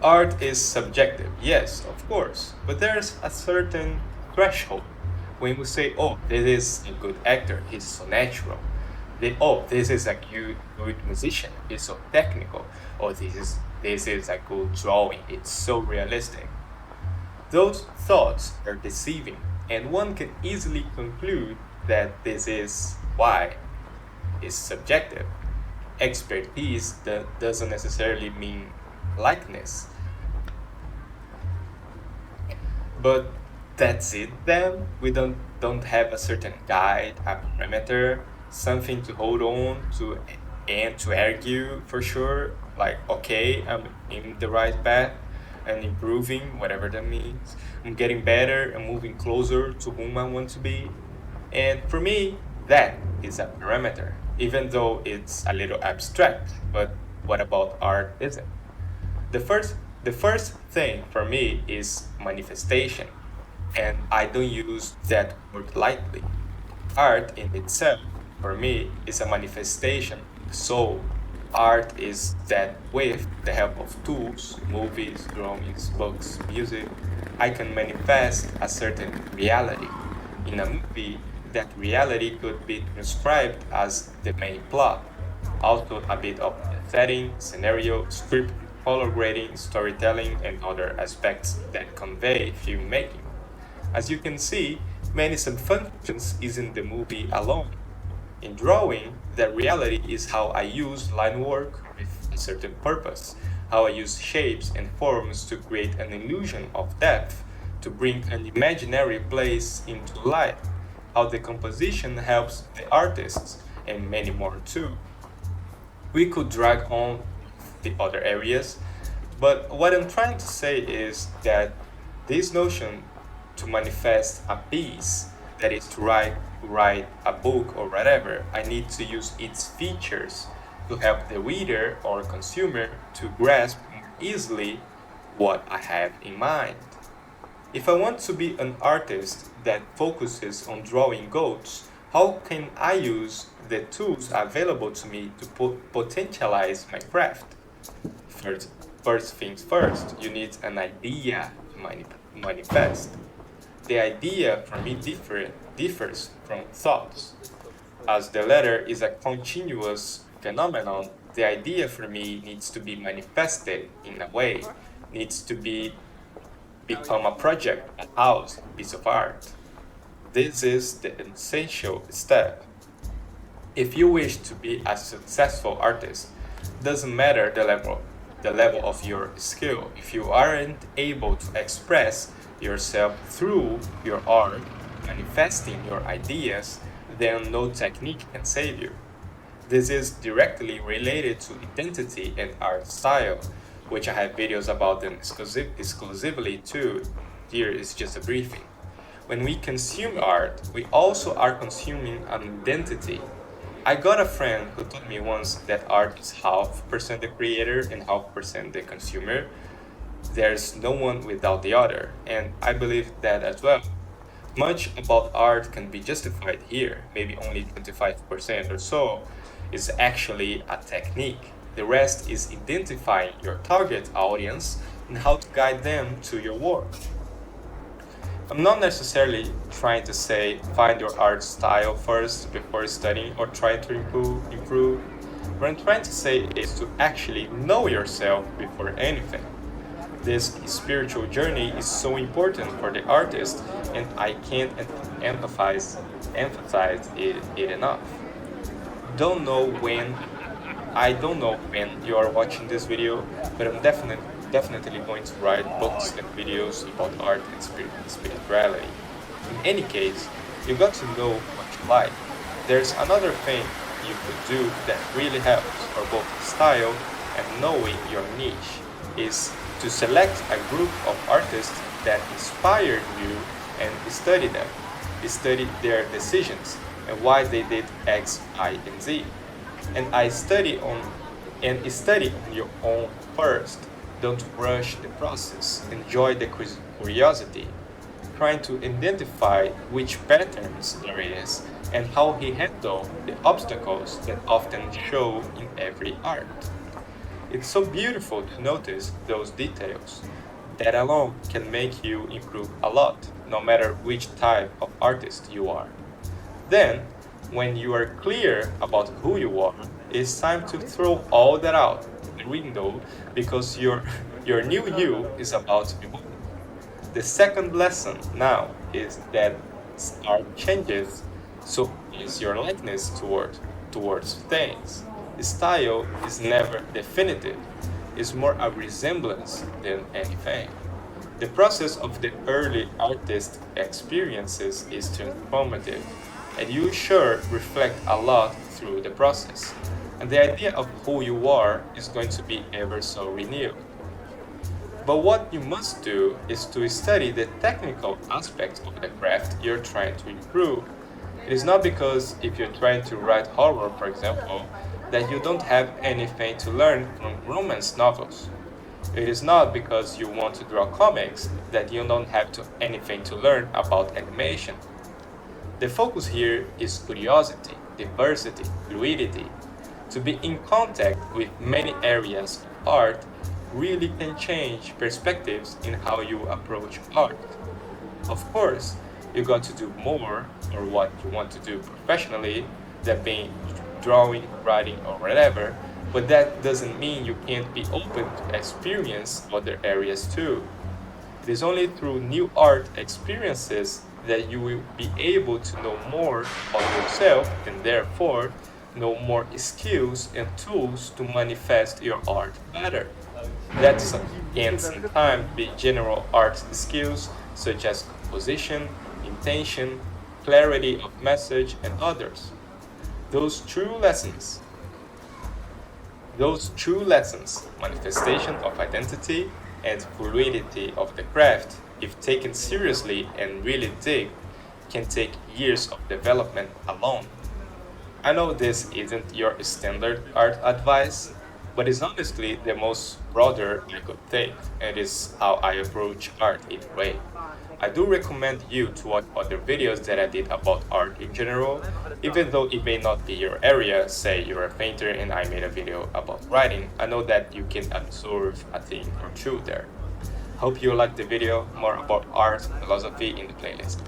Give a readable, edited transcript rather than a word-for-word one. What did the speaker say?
Art is subjective, yes, of course, but there's a certain threshold. When we say, oh, this is a good actor, he's so natural. Oh, this is a good musician, he's so technical. Oh, this is a good drawing, it's so realistic. Those thoughts are deceiving, and one can easily conclude that this is why it's subjective. Expertise that doesn't necessarily mean likeness. But that's it then. We don't have a certain guide, a parameter, something to hold on to and to argue for sure. Like, okay, I'm in the right path and improving, whatever that means. I'm getting better and moving closer to whom I want to be. And for me, that is a parameter, even though it's a little abstract. But what about art isn't? The first the first thing for me is manifestation, and I don't use that word lightly. Art in itself, for me, is a manifestation. So, art is that with the help of tools, movies, drawings, books, music, I can manifest a certain reality. In a movie, that reality could be described as the main plot, also a bit of the setting, scenario, script, color grading, storytelling, and other aspects that convey filmmaking. As you can see, many sub-functions isn't the movie alone. In drawing, the reality is how I use line work with a certain purpose, how I use shapes and forms to create an illusion of depth, to bring an imaginary place into life, how the composition helps the artists, and many more too. We could drag on the other areas, but what I'm trying to say is that this notion to manifest a piece, that is to write a book or whatever, I need to use its features to help the reader or consumer to grasp more easily what I have in mind. If I want to be an artist that focuses on drawing goats, how can I use the tools available to me to potentialize my craft? First, first things first, you need an idea to manifest. The idea for me differs from thoughts. As the latter is a continuous phenomenon, the idea for me needs to be manifested in a way, needs to become a project, a house, a piece of art. This is the essential step. If you wish to be a successful artist, doesn't matter the level of your skill. If you aren't able to express yourself through your art, manifesting your ideas, then no technique can save you. This is directly related to identity and art style, which I have videos about them exclusively too. Here is just a briefing. When we consume art, we also are consuming an identity. I got a friend who told me once that art is half percent the creator and half percent the consumer. There's no one without the other, and I believe that as well. Much about art can be justified here, maybe only 25% or so is actually a technique. The rest is identifying your target audience and how to guide them to your work. I'm not necessarily trying to say find your art style first before studying or try to improve. What I'm trying to say is to actually know yourself before anything. This spiritual journey is so important for the artist, and I can't emphasize it enough. Don't know when I don't know when you are watching this video, but I'm definitely going to write books and videos about art and spirituality. In any case, you got to know what you like. There's another thing you could do that really helps for both style and knowing your niche is to select a group of artists that inspired you and study them. Study their decisions and why they did X, Y, and Z. And study on your own first. Don't rush the process. Enjoy the curiosity, trying to identify which patterns there is and how he handled the obstacles that often show in every art. It's so beautiful to notice those details. That alone can make you improve a lot, no matter which type of artist you are. Then, when you are clear about who you are, it's time to throw all that out the window because your new you is about to be born. The second lesson now is that art changes, so is your likeness towards things. Style is never definitive. It's more a resemblance than anything. The process of the early artist experiences is transformative, and you sure reflect a lot through the process. And the idea of who you are is going to be ever so renewed. But what you must do is to study the technical aspects of the craft you're trying to improve. It is not because if you're trying to write horror, for example, that you don't have anything to learn from romance novels. It is not because you want to draw comics that you don't have anything to learn about animation. The focus here is curiosity, diversity, fluidity. To be in contact with many areas of art really can change perspectives in how you approach art. Of course, you got to do more or what you want to do professionally than being drawing, writing, or whatever, but that doesn't mean you can't be open to experience other areas too. It is only through new art experiences that you will be able to know more about yourself and therefore know more skills and tools to manifest your art better. That can sometimes be general art skills such as composition, intention, clarity of message, and others. Those true lessons, those true lessons, manifestation of identity and fluidity of the craft, if taken seriously and really dig, can take years of development alone. I know this isn't your standard art advice, but it's honestly the most broader I could take, and is how I approach art in a way. I do recommend you to watch other videos that I did about art in general, even though it may not be your area, say you're a painter and I made a video about writing, I know that you can absorb a thing or two there. Hope you liked the video, more about art philosophy in the playlist.